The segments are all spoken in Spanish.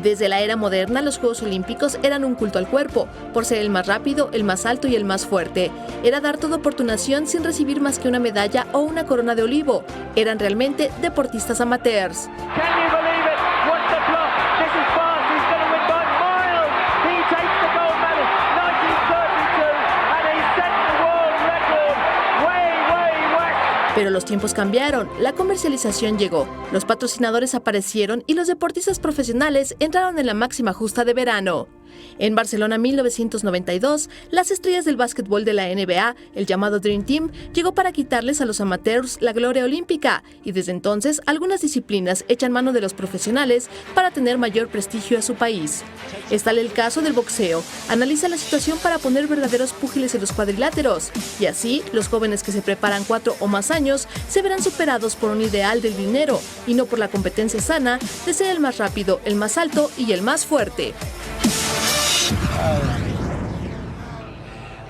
Desde la era moderna, los Juegos Olímpicos eran un culto al cuerpo, por ser el más rápido, el más alto y el más fuerte. Era dar todo por tu nación sin recibir más que una medalla o una corona de olivo. Eran realmente deportistas amateurs. Pero los tiempos cambiaron, la comercialización llegó, los patrocinadores aparecieron y los deportistas profesionales entraron en la máxima justa de verano. En Barcelona 1992, las estrellas del básquetbol de la NBA, el llamado Dream Team, llegó para quitarles a los amateurs la gloria olímpica, y desde entonces algunas disciplinas echan mano de los profesionales para tener mayor prestigio a su país. Es tal el caso del boxeo. Analiza la situación para poner verdaderos púgiles en los cuadriláteros, y así los jóvenes que se preparan 4 o más años se verán superados por un ideal del dinero y no por la competencia sana de ser el más rápido, el más alto y el más fuerte.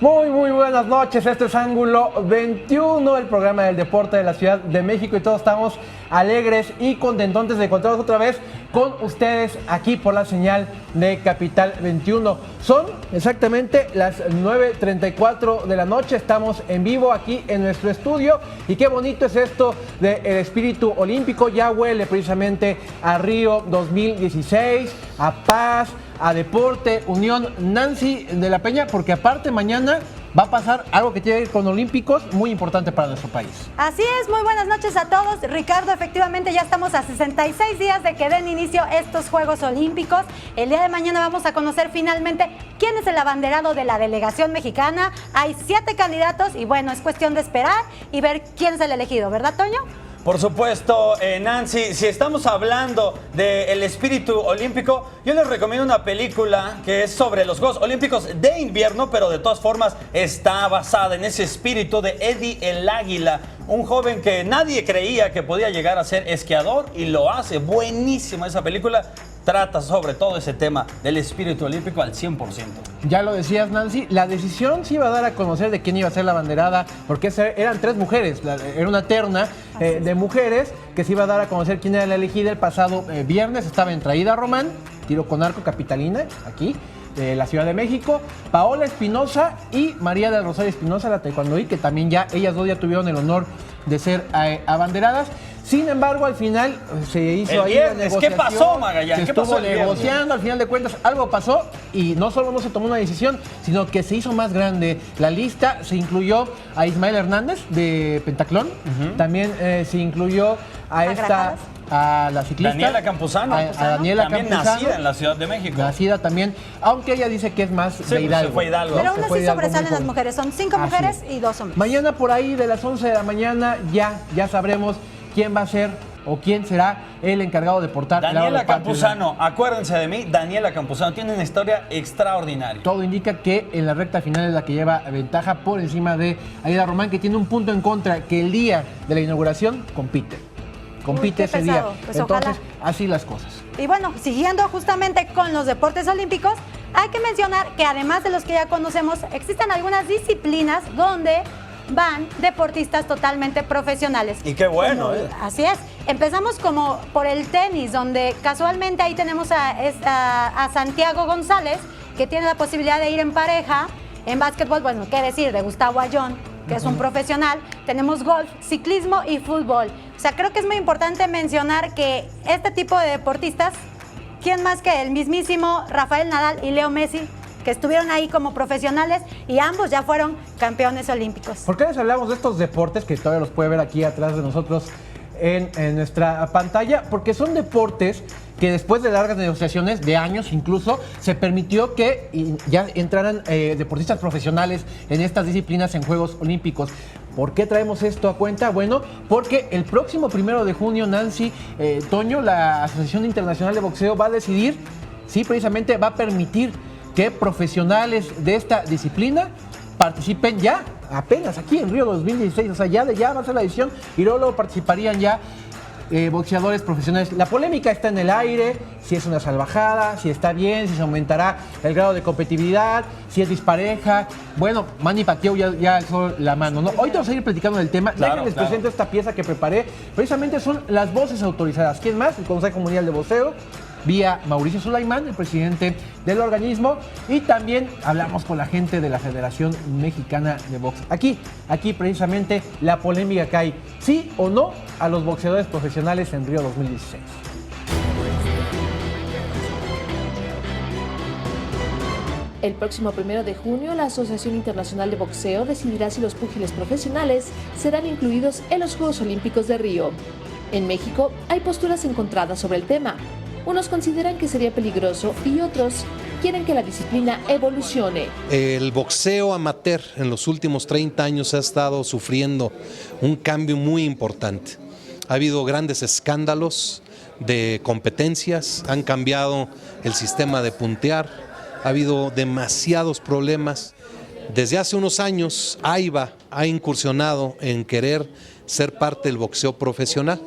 Muy buenas noches, este es Ángulo 21, el programa del deporte de la Ciudad de México, y todos estamos alegres y contentos de encontrarnos otra vez con ustedes aquí por la señal de Capital 21. Son exactamente las 9:34 de la noche, estamos en vivo aquí en nuestro estudio, y qué bonito es esto del espíritu olímpico. Ya huele precisamente a Río 2016, a paz, a deporte, unión. Nancy de la Peña, porque aparte mañana va a pasar algo que tiene que ver con olímpicos muy importante para nuestro país. Así es, muy buenas noches a todos. Ricardo, efectivamente ya estamos a 66 días de que den inicio estos Juegos Olímpicos. El día de mañana vamos a conocer finalmente quién es el abanderado de la delegación mexicana. Hay 7 candidatos y bueno, es cuestión de esperar y ver quién es el elegido, ¿verdad, Toño? Por supuesto, Nancy, si estamos hablando del espíritu olímpico, yo les recomiendo una película que es sobre los Juegos Olímpicos de invierno, pero de todas formas está basada en ese espíritu de Eddie el Águila, un joven que nadie creía que podía llegar a ser esquiador y lo hace. Buenísima esa película. Trata sobre todo ese tema del espíritu olímpico al 100%. Ya lo decías, Nancy, la decisión se iba a dar a conocer de quién iba a ser la abanderada, porque eran 3 mujeres, era una terna de mujeres que se iba a dar a conocer quién era la elegida. El pasado viernes estaba entre Aida Román, tiro con arco capitalina, aquí, de la Ciudad de México, Paola Espinosa y María del Rosario Espinosa, la taekwondoí, que también ellas dos ya tuvieron el honor de ser abanderadas. Sin embargo, al final se hizo ahí la negociación. ¿Qué pasó, Magallán? Se estuvo negociando, al final de cuentas algo pasó, y no solo no se tomó una decisión, sino que se hizo más grande la lista. Se incluyó a Ismael Hernández de Pentaclón, también se incluyó a la ciclista Daniela Campuzano, Daniela también Campuzano, nacida en la Ciudad de México. Nacida también, aunque ella dice que es más de Hidalgo. Se fue Hidalgo. Pero aún así sobresalen las mujeres, son 5 mujeres y 2 hombres. Mañana por ahí de las 11 de la mañana ya sabremos quién va a ser o quién será el encargado de portar Daniela Campuzano, acuérdense de mí, Daniela Campuzano tiene una historia extraordinaria. Todo indica que en la recta final es la que lleva ventaja por encima de Aida Román, que tiene un punto en contra, que el día de la inauguración compite ese día. Pues entonces, ojalá. así las cosas. Y bueno, siguiendo justamente con los deportes olímpicos, hay que mencionar que además de los que ya conocemos, existen algunas disciplinas donde van deportistas totalmente profesionales. Y qué bueno, Así es. Empezamos como por el tenis, donde casualmente ahí tenemos a Santiago González, que tiene la posibilidad de ir en pareja. En básquetbol, bueno, qué decir, de Gustavo Ayón, que es un profesional. Tenemos golf, ciclismo y fútbol. O sea, creo que es muy importante mencionar que este tipo de deportistas, ¿quién más que el mismísimo Rafael Nadal y Leo Messi, que estuvieron ahí como profesionales y ambos ya fueron campeones olímpicos? ¿Por qué les hablamos de estos deportes, que todavía los puede ver aquí atrás de nosotros en nuestra pantalla? Porque son deportes que después de largas negociaciones, de años incluso, se permitió que ya entraran deportistas profesionales en estas disciplinas en Juegos Olímpicos. ¿Por qué traemos esto a cuenta? Bueno, porque el próximo 1 de junio, Nancy, Toño, la Asociación Internacional de Boxeo va a decidir, sí, precisamente va a permitir que profesionales de esta disciplina participen ya, apenas aquí en Río 2016, o sea, ya va a ser la edición, y luego participarían ya boxeadores profesionales. La polémica está en el aire, si es una salvajada, si está bien, si se aumentará el grado de competitividad, si es dispareja. Bueno, Manny Pacquiao ya alzó la mano, ¿no? Hoy te vamos a ir platicando del tema. Les presento esta pieza que preparé. Precisamente son las voces autorizadas. ¿Quién más? El Consejo Mundial de Boxeo, vía Mauricio Sulaimán, el presidente del organismo, y también hablamos con la gente de la Federación Mexicana de Box. Aquí precisamente la polémica que hay, sí o no a los boxeadores profesionales en Río 2016. El próximo 1 de junio, la Asociación Internacional de Boxeo decidirá si los púgiles profesionales serán incluidos en los Juegos Olímpicos de Río. En México hay posturas encontradas sobre el tema. Unos consideran que sería peligroso y otros quieren que la disciplina evolucione. El boxeo amateur en los últimos 30 años ha estado sufriendo un cambio muy importante. Ha habido grandes escándalos de competencias, han cambiado el sistema de puntear, ha habido demasiados problemas. Desde hace unos años, AIBA ha incursionado en querer ser parte del boxeo profesional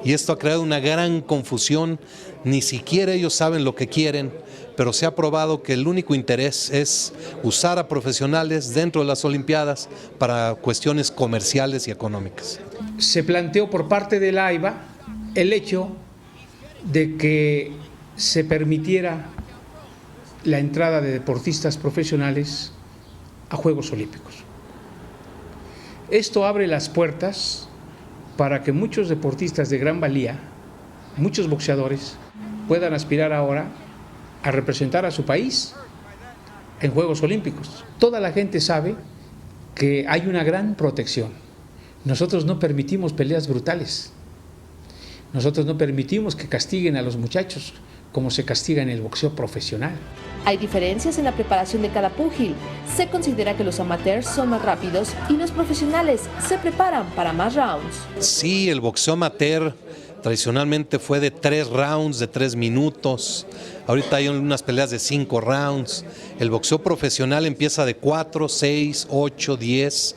y esto ha creado una gran confusión. Ni siquiera ellos saben lo que quieren, pero se ha probado que el único interés es usar a profesionales dentro de las Olimpiadas para cuestiones comerciales y económicas. Se planteó por parte del AIBA el hecho de que se permitiera la entrada de deportistas profesionales a Juegos Olímpicos. Esto abre las puertas para que muchos deportistas de gran valía, muchos boxeadores, puedan aspirar ahora a representar a su país en Juegos Olímpicos. Toda la gente sabe que hay una gran protección. Nosotros no permitimos peleas brutales. Nosotros no permitimos que castiguen a los muchachos como se castiga en el boxeo profesional. Hay diferencias en la preparación de cada púgil. Se considera que los amateurs son más rápidos y los profesionales se preparan para más rounds. Sí, el boxeo amateur tradicionalmente fue de 3 rounds, de 3 minutos. Ahorita hay unas peleas de 5 rounds. El boxeo profesional empieza de 4, 6, 8, 10,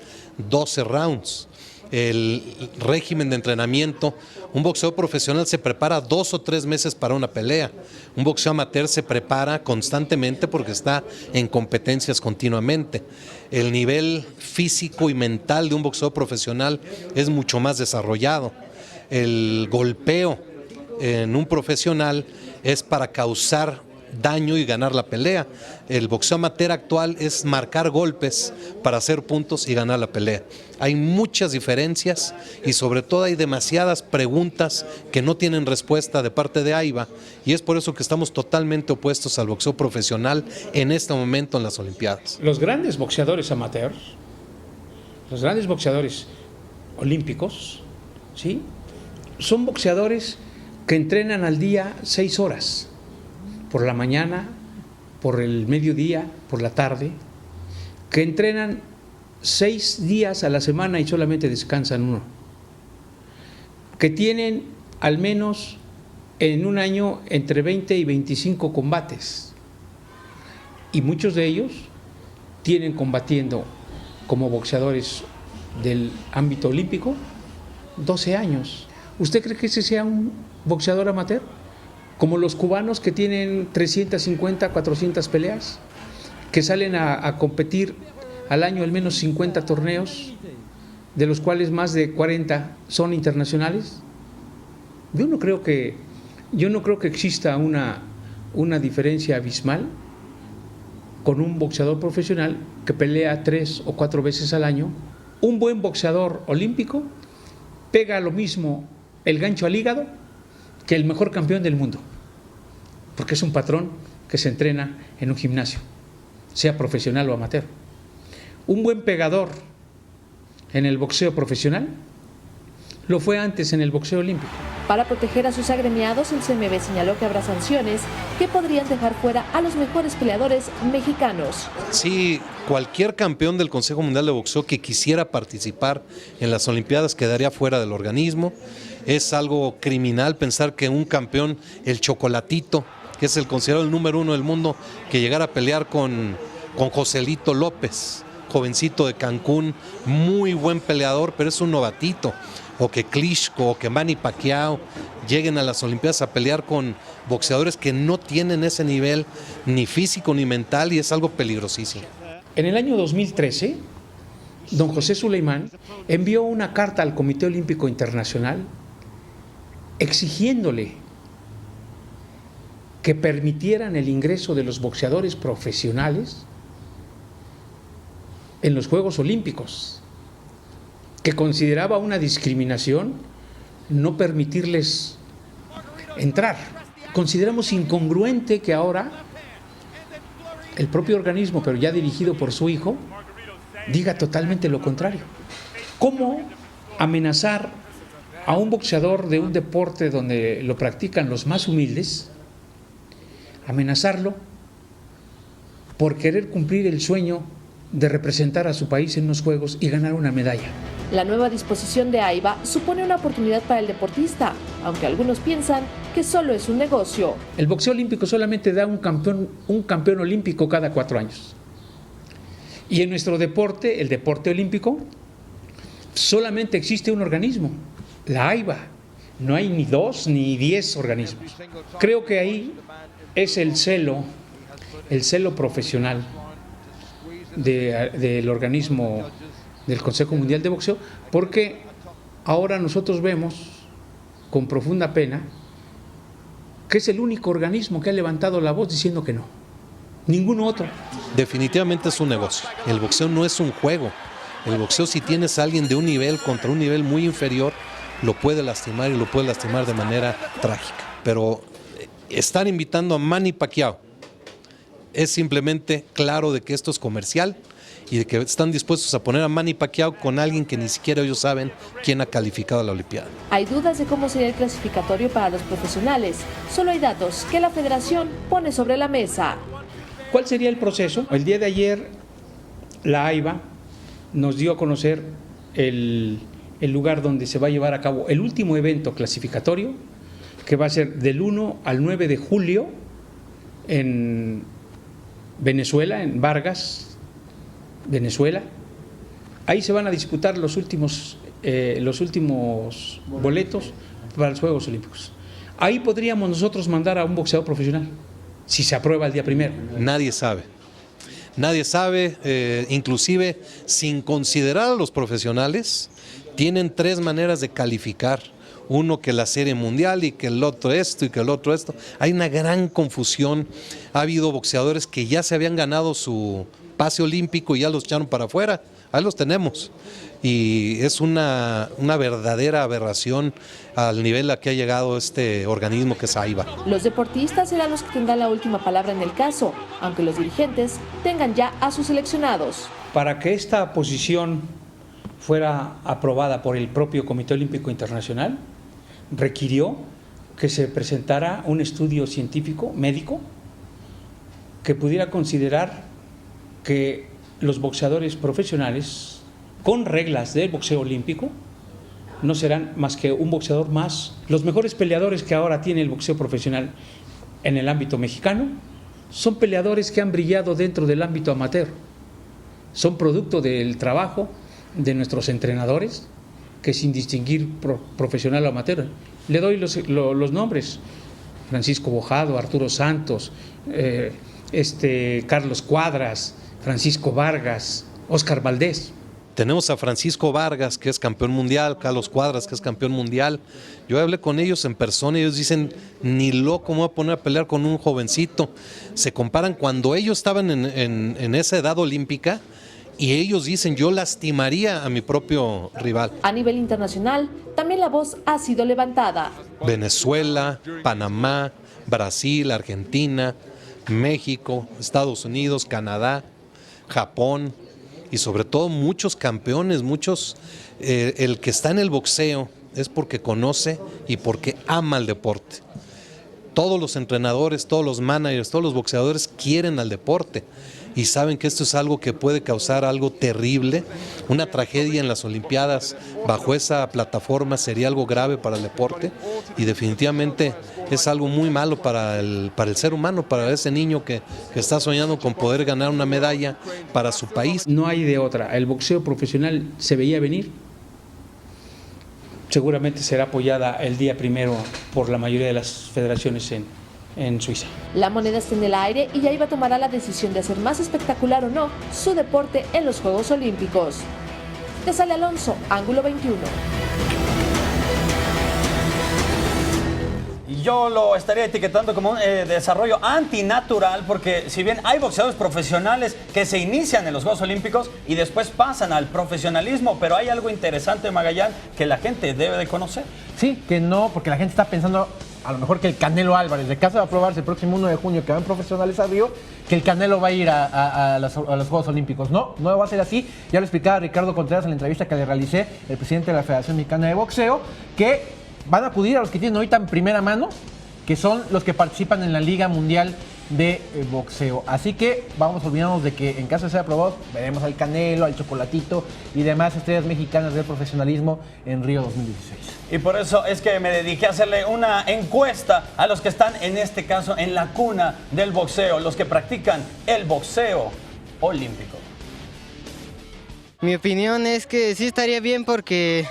12 rounds. El régimen de entrenamiento, un boxeo profesional se prepara 2 o 3 meses para una pelea. Un boxeo amateur se prepara constantemente porque está en competencias continuamente. El nivel físico y mental de un boxeo profesional es mucho más desarrollado. El golpeo en un profesional es para causar daño y ganar la pelea. El boxeo amateur actual es marcar golpes para hacer puntos y ganar la pelea. Hay muchas diferencias y sobre todo hay demasiadas preguntas que no tienen respuesta de parte de AIBA y es por eso que estamos totalmente opuestos al boxeo profesional en este momento en las Olimpiadas. Los grandes boxeadores amateurs, los grandes boxeadores olímpicos, ¿sí?, son boxeadores que entrenan al día 6 horas. Por la mañana, por el mediodía, por la tarde, que entrenan 6 días a la semana y solamente descansan 1, que tienen al menos en un año entre 20 y 25 combates, y muchos de ellos tienen combatiendo como boxeadores del ámbito olímpico 12 años. ¿Usted cree que ese sea un boxeador amateur? Como los cubanos que tienen 350, 400 peleas, que salen a competir al año al menos 50 torneos, de los cuales más de 40 son internacionales. Yo no creo que exista una diferencia abismal con un boxeador profesional que pelea 3 o 4 veces al año. Un buen boxeador olímpico pega lo mismo el gancho al hígado que el mejor campeón del mundo, porque es un patrón que se entrena en un gimnasio, sea profesional o amateur. Un buen pegador en el boxeo profesional lo fue antes en el boxeo olímpico. Para proteger a sus agremiados, el CMB señaló que habrá sanciones que podrían dejar fuera a los mejores peleadores mexicanos. Sí, cualquier campeón del Consejo Mundial de Boxeo que quisiera participar en las Olimpiadas quedaría fuera del organismo. Es algo criminal pensar que un campeón, el Chocolatito, que es el considerado el número 1 del mundo, que llegara a pelear con Joselito López, jovencito de Cancún, muy buen peleador, pero es un novatito. O que Klitschko o que Manny Pacquiao lleguen a las Olimpiadas a pelear con boxeadores que no tienen ese nivel ni físico ni mental, y es algo peligrosísimo. En el año 2013, don José Sulaimán envió una carta al Comité Olímpico Internacional exigiéndole que permitieran el ingreso de los boxeadores profesionales en los Juegos Olímpicos, que consideraba una discriminación no permitirles entrar. Consideramos incongruente que ahora el propio organismo, pero ya dirigido por su hijo, diga totalmente lo contrario. ¿Cómo amenazar a un boxeador de un deporte donde lo practican los más humildes? Amenazarlo por querer cumplir el sueño de representar a su país en los Juegos y ganar una medalla. La nueva disposición de AIBA supone una oportunidad para el deportista, aunque algunos piensan que solo es un negocio. El boxeo olímpico solamente da un campeón olímpico cada 4 años. Y en nuestro deporte, el deporte olímpico, solamente existe un organismo, la AIBA. No hay ni 2 ni 10 organismos. Creo que ahí es el celo profesional del organismo del Consejo Mundial de Boxeo, porque ahora nosotros vemos con profunda pena que es el único organismo que ha levantado la voz diciendo que no, ningún otro. Definitivamente es un negocio. El boxeo no es un juego. El boxeo, si tienes a alguien de un nivel contra un nivel muy inferior, lo puede lastimar y lo puede lastimar de manera trágica. Pero estar invitando a Manny Pacquiao es simplemente claro de que esto es comercial y de que están dispuestos a poner a Manny Pacquiao con alguien que ni siquiera ellos saben quién ha calificado a la Olimpiada. Hay dudas de cómo sería el clasificatorio para los profesionales. Solo hay datos que la federación pone sobre la mesa. ¿Cuál sería el proceso? El día de ayer la AIBA nos dio a conocer el lugar donde se va a llevar a cabo el último evento clasificatorio, que va a ser del 1 al 9 de julio en Venezuela, en Vargas, Venezuela. Ahí se van a disputar los últimos boletos para los Juegos Olímpicos. Ahí podríamos nosotros mandar a un boxeador profesional, si se aprueba el día primero. Nadie sabe, inclusive sin considerar a los profesionales, tienen 3 maneras de calificar. Uno que la serie mundial y que el otro esto y que el otro esto. Hay una gran confusión. Ha habido boxeadores que ya se habían ganado su pase olímpico y ya los echaron para afuera. Ahí los tenemos. Y es una verdadera aberración al nivel a que ha llegado este organismo que es AIBA. Los deportistas serán los que tendrán la última palabra en el caso, aunque los dirigentes tengan ya a sus seleccionados. Para que esta posición fuera aprobada por el propio Comité Olímpico Internacional, requirió que se presentara un estudio científico, médico, que pudiera considerar que los boxeadores profesionales, con reglas del boxeo olímpico, no serán más que un boxeador más. Los mejores peleadores que ahora tiene el boxeo profesional en el ámbito mexicano son peleadores que han brillado dentro del ámbito amateur. Son producto del trabajo de nuestros entrenadores, que sin distinguir profesional o amateur. Le doy los nombres: Francisco Bojado, Arturo Santos, Carlos Cuadras, Francisco Vargas, Óscar Valdés. Tenemos a Francisco Vargas, que es campeón mundial, Carlos Cuadras, que es campeón mundial. Yo hablé con ellos en persona y ellos dicen, ni loco me voy a poner a pelear con un jovencito. Se comparan cuando ellos estaban en esa edad olímpica, y ellos dicen, yo lastimaría a mi propio rival. A nivel internacional, también la voz ha sido levantada. Venezuela, Panamá, Brasil, Argentina, México, Estados Unidos, Canadá, Japón y sobre todo muchos campeones, el que está en el boxeo es porque conoce y porque ama el deporte. Todos los entrenadores, todos los managers, todos los boxeadores quieren al deporte y saben que esto es algo que puede causar algo terrible. Una tragedia en las Olimpiadas bajo esa plataforma sería algo grave para el deporte y definitivamente es algo muy malo para el ser humano, para ese niño que está soñando con poder ganar una medalla para su país. No hay de otra. El boxeo profesional se veía venir. Seguramente será apoyada el día primero por la mayoría de las federaciones en Suiza. La moneda está en el aire y AIBA tomará la decisión de hacer más espectacular o no su deporte en los Juegos Olímpicos. De Sale Alonso, Ángulo 21. yo lo estaría etiquetando como un desarrollo antinatural, porque si bien hay boxeadores profesionales que se inician en los Juegos Olímpicos y después pasan al profesionalismo, pero hay algo interesante, Magallán, que la gente debe de conocer. Sí, que no, porque la gente está pensando a lo mejor que el Canelo Álvarez, de caso va a probarse el próximo 1 de junio que van profesionales a Río, que el Canelo va a ir a los Juegos Olímpicos. No va a ser así. Ya lo explicaba Ricardo Contreras en la entrevista que le realicé, el presidente de la Federación Mexicana de Boxeo, que van a acudir a los que tienen ahorita en primera mano, que son los que participan en la Liga Mundial de Boxeo. Así que vamos a olvidarnos de que en caso de ser aprobados, veremos al Canelo, al Chocolatito y demás estrellas mexicanas del profesionalismo en Río 2016. Y por eso es que me dediqué a hacerle una encuesta a los que están, en este caso, en la cuna del boxeo, los que practican el boxeo olímpico. Mi opinión es que sí estaría bien porque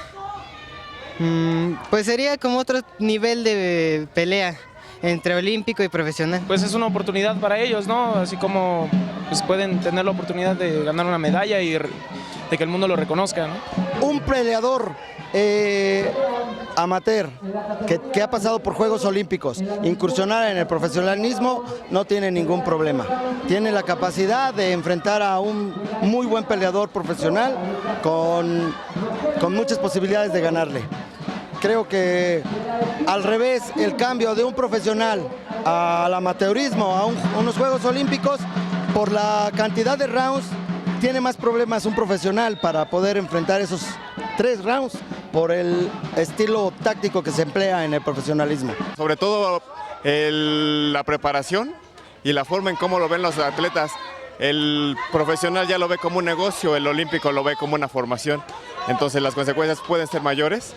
pues sería como otro nivel de pelea entre olímpico y profesional. Pues es una oportunidad para ellos, ¿no? Así como pues pueden tener la oportunidad de ganar una medalla y de que el mundo lo reconozca, ¿no? Un peleador amateur que ha pasado por Juegos Olímpicos, incursionar en el profesionalismo no tiene ningún problema. Tiene la capacidad de enfrentar a un muy buen peleador profesional con muchas posibilidades de ganarle. Creo que al revés, el cambio de un profesional al amateurismo, a unos Juegos Olímpicos, por la cantidad de rounds, tiene más problemas un profesional para poder enfrentar esos 3 rounds por el estilo táctico que se emplea en el profesionalismo. Sobre todo la preparación y la forma en cómo lo ven los atletas. El profesional ya lo ve como un negocio, el olímpico lo ve como una formación. Entonces las consecuencias pueden ser mayores.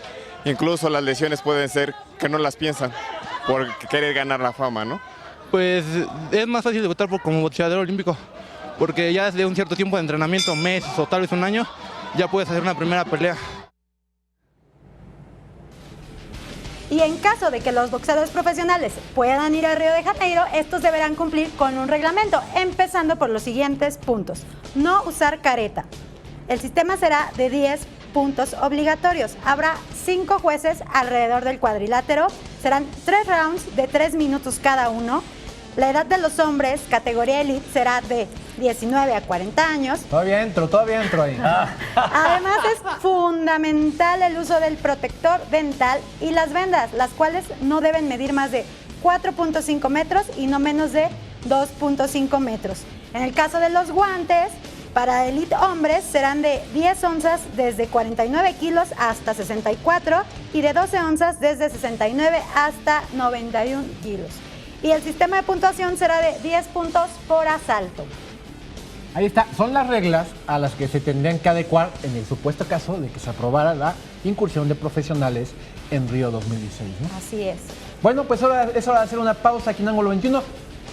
Incluso las lesiones pueden ser que no las piensan por querer ganar la fama, ¿no? Pues es más fácil debutar como boxeador olímpico, porque ya desde un cierto tiempo de entrenamiento, meses o tal vez un año, ya puedes hacer una primera pelea. Y en caso de que los boxeadores profesionales puedan ir a Río de Janeiro, estos deberán cumplir con un reglamento, empezando por los siguientes puntos. No usar careta. El sistema será de 10 puntos obligatorios. Habrá 5 jueces alrededor del cuadrilátero. Serán 3 rounds de 3 minutos cada uno. La edad de los hombres, categoría elite, será de 19 a 40 años. Todavía entro ahí. Además es fundamental el uso del protector dental y las vendas, las cuales no deben medir más de 4.5 metros y no menos de 2.5 metros. En el caso de los guantes, para elite hombres serán de 10 onzas desde 49 kilos hasta 64 y de 12 onzas desde 69 hasta 91 kilos. Y el sistema de puntuación será de 10 puntos por asalto. Ahí está, son las reglas a las que se tendrían que adecuar en el supuesto caso de que se aprobara la incursión de profesionales en Río 2016, ¿no? Así es. Bueno, pues ahora es hora de hacer una pausa aquí en Ángulo 21.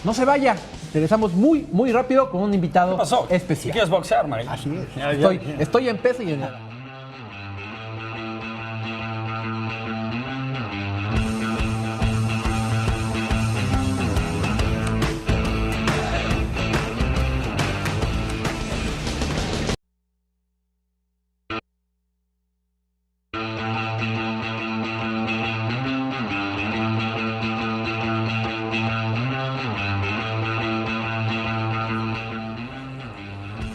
No se vaya, regresamos muy rápido con un invitado especial. ¿Quieres boxear, Mari? Así es. Estoy en peso y en nada.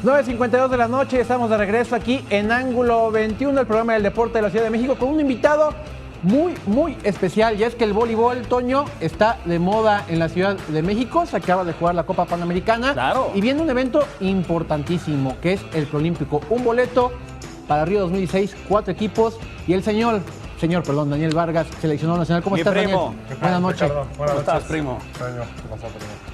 .52 de la noche, estamos de regreso aquí en Ángulo 21, el programa del deporte de la Ciudad de México, con un invitado muy especial. Ya es que el voleibol, Toño, está de moda en la Ciudad de México, se acaba de jugar la Copa Panamericana. Claro. Y viene un evento importantísimo, que es el Preolímpico. Un boleto para Río 2016, 4 equipos, y el señor, Daniel Vargas, seleccionado nacional. ¿Cómo estás, primo. Daniel? Buenas noches. ¿Cómo estás, primo?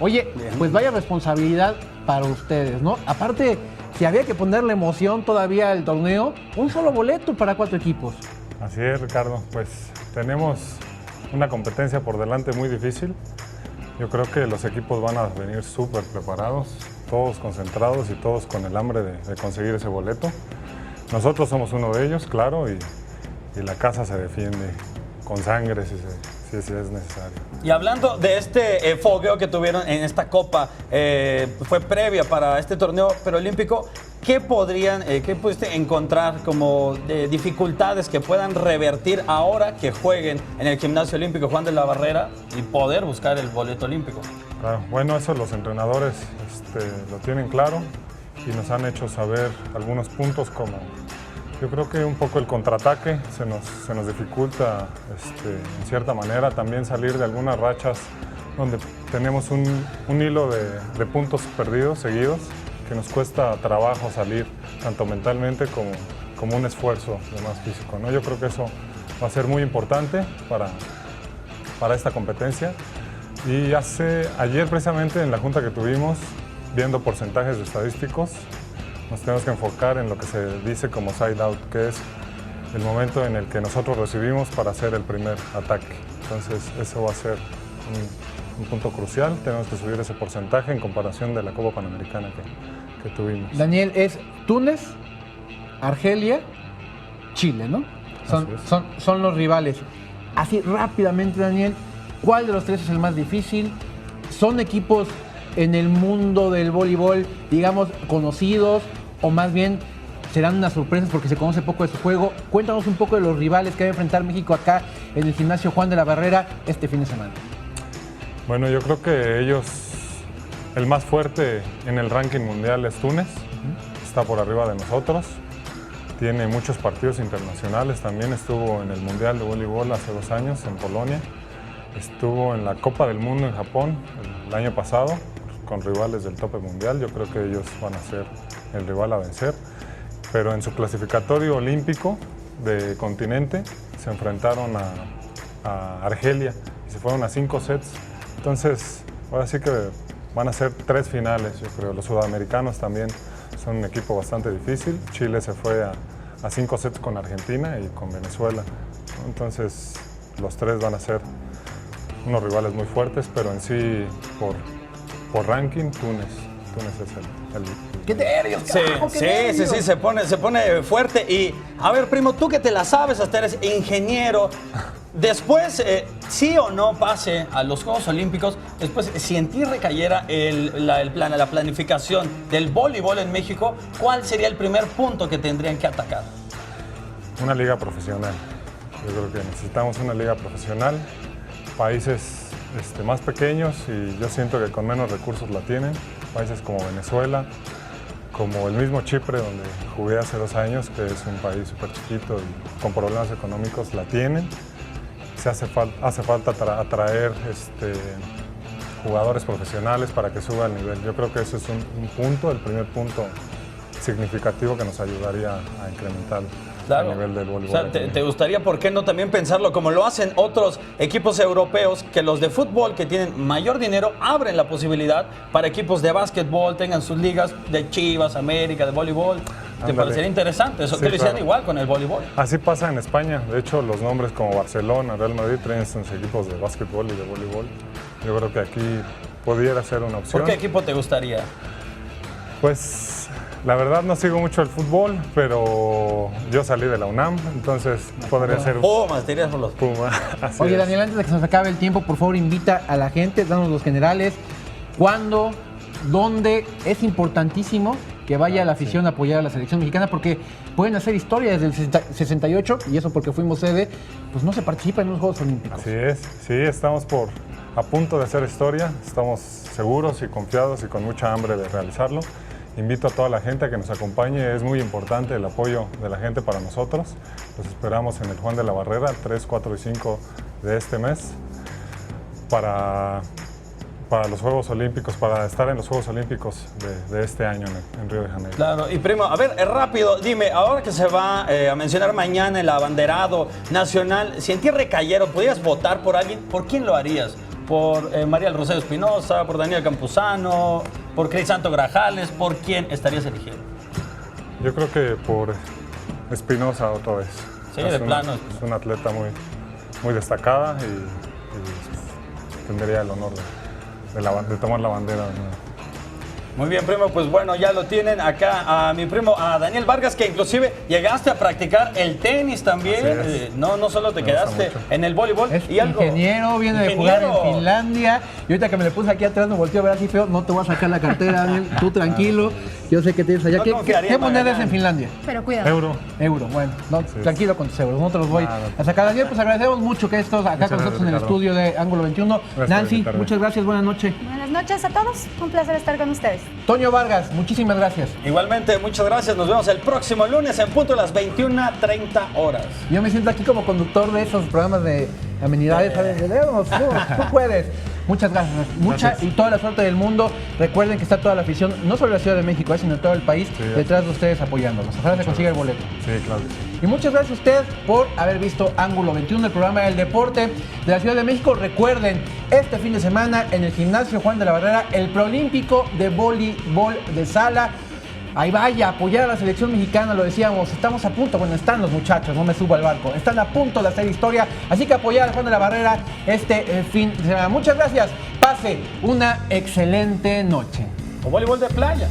Oye, pues vaya responsabilidad para ustedes, ¿no? Aparte, si había que ponerle emoción todavía al torneo, un solo boleto para 4 equipos. Así es, Ricardo. Pues tenemos una competencia por delante muy difícil. Yo creo que los equipos van a venir súper preparados, todos concentrados y todos con el hambre de conseguir ese boleto. Nosotros somos uno de ellos, claro, y la casa se defiende con sangre si es necesario. Y hablando de este fogueo que tuvieron en esta copa, fue previa para este torneo preolímpico. ¿qué pudiste encontrar como dificultades que puedan revertir ahora que jueguen en el Gimnasio Olímpico Juan de la Barrera y poder buscar el boleto olímpico? Claro, bueno, eso los entrenadores lo tienen claro y nos han hecho saber algunos puntos como yo creo que un poco el contraataque se nos dificulta en cierta manera, también salir de algunas rachas donde tenemos un hilo de puntos perdidos, seguidos, que nos cuesta trabajo salir, tanto mentalmente como un esfuerzo de más físico, ¿no? Yo creo que eso va a ser muy importante para esta competencia. Y ayer precisamente en la junta que tuvimos, viendo porcentajes estadísticos, nos tenemos que enfocar en lo que se dice como side out, que es el momento en el que nosotros recibimos para hacer el primer ataque. Entonces eso va a ser un punto crucial, tenemos que subir ese porcentaje en comparación de la Copa Panamericana que tuvimos. Daniel, es Túnez, Argelia, Chile, ¿no? Son los rivales. Así rápidamente, Daniel, ¿cuál de los tres es el más difícil? ¿Son equipos en el mundo del voleibol, digamos, conocidos o más bien serán unas sorpresas porque se conoce poco de su juego? Cuéntanos un poco de los rivales que va a enfrentar México acá en el Gimnasio Juan de la Barrera este fin de semana. Bueno, yo creo que el más fuerte en el ranking mundial es Túnez, está por arriba de nosotros, tiene muchos partidos internacionales, también estuvo en el Mundial de Voleibol hace 2 años en Polonia, estuvo en la Copa del Mundo en Japón el año pasado con rivales del tope mundial, yo creo que ellos van a ser el rival a vencer, pero en su clasificatorio olímpico de continente se enfrentaron a Argelia y se fueron a 5 sets. Entonces, ahora sí que van a ser 3 finales, yo creo. Los sudamericanos también son un equipo bastante difícil. Chile se fue a 5 sets con Argentina y con Venezuela. Entonces, los 3 van a ser unos rivales muy fuertes, pero en sí, por ranking, Túnez es el ¡Qué nervios! Sí, se pone fuerte. Y, a ver, primo, tú que te la sabes, hasta eres ingeniero. Después, sí o no pase a los Juegos Olímpicos, después, si en ti recayera la planificación del voleibol en México, ¿cuál sería el primer punto que tendrían que atacar? Una liga profesional. Yo creo que necesitamos una liga profesional. Países más pequeños y yo siento que con menos recursos la tienen. Países como Venezuela, como el mismo Chipre, donde jugué hace 2 años, que es un país súper chiquito y con problemas económicos, la tienen. Hace falta atraer jugadores profesionales para que suba el nivel. Yo creo que ese es un punto, el primer punto significativo que nos ayudaría a incrementar el nivel del voleibol. O sea, ¿te gustaría, por qué no, también pensarlo como lo hacen otros equipos europeos, que los de fútbol que tienen mayor dinero abren la posibilidad para equipos de básquetbol, tengan sus ligas de Chivas, América, de voleibol? ¿Te parecería interesante eso? Sí, que lo hicieran igual con el voleibol. Así pasa en España. De hecho, los nombres como Barcelona, Real Madrid traen sus equipos de básquetbol y de voleibol. Yo creo que aquí pudiera ser una opción. ¿Por qué equipo te gustaría? Pues la verdad no sigo mucho el fútbol, pero yo salí de la UNAM, entonces podría ser... Pumas, te irías por los Pumas. Oye, Daniel, antes de que se nos acabe el tiempo, por favor invita a la gente, danos los generales, cuándo, dónde. Es importantísimo que vaya la afición a apoyar a la selección mexicana porque pueden hacer historia desde el 68 y eso porque fuimos sede, pues no se participa en los Juegos Olímpicos. Así es, sí, estamos a punto de hacer historia, estamos seguros y confiados y con mucha hambre de realizarlo. Invito a toda la gente a que nos acompañe, es muy importante el apoyo de la gente para nosotros. Los esperamos en el Juan de la Barrera, el 3, 4 y 5 de este mes para los Juegos Olímpicos, para estar en los Juegos Olímpicos de este año en Río de Janeiro. Claro, y primo, a ver, rápido, dime, ahora que se va a mencionar mañana el abanderado nacional, si en ti recayera, ¿podrías votar por alguien? ¿Por quién lo harías? ¿Por María del Rosario Espinosa, por Daniel Campuzano, por Cris Santo Grajales? ¿Por quién estarías eligiendo? Yo creo que por Espinosa otra vez. Sí, de plano. Es una atleta muy destacada y tendría el honor de tomar la bandera. Muy bien, primo, pues bueno, ya lo tienen acá a mi primo, a Daniel Vargas, que inclusive llegaste a practicar el tenis también. No solo te quedaste en el voleibol. Es ingeniero, viene de jugar en Finlandia. Y ahorita que me le puse aquí atrás, me volteó a ver así feo. No te voy a sacar la cartera, Daniel. Tú tranquilo. Yo sé que tienes allá. No ¿Qué moneda es en Finlandia? Pero cuidado. Euro. Bueno, tranquilo con tus euros. No te los voy a sacar. Daniel, pues agradecemos mucho que estés acá con nosotros en el estudio de Ángulo 21. Nancy, muchas gracias. Buenas noches. Buenas noches a todos. Un placer estar con ustedes. Toño Vargas, muchísimas gracias. Igualmente, muchas gracias. Nos vemos el próximo lunes en punto de las 21:30 horas. Yo me siento aquí como conductor de esos programas de amenidades. ¿Sabes? Tú puedes. Muchas gracias. Y toda la suerte del mundo. Recuerden que está toda la afición, no solo de la Ciudad de México, sino de todo el país, detrás de ustedes apoyándolos. Ojalá se consiga el boleto. Sí, claro que sí. Y muchas gracias a ustedes por haber visto Ángulo 21, el programa del deporte de la Ciudad de México. Recuerden, este fin de semana en el Gimnasio Juan de la Barrera, el Proolímpico de voleibol de sala. Ahí vaya, apoyar a la selección mexicana, lo decíamos, estamos a punto, bueno, están los muchachos, no me subo al barco, están a punto de hacer historia, así que apoyar a Juan de la Barrera este fin de semana. Muchas gracias, pase una excelente noche. O voleibol de playa.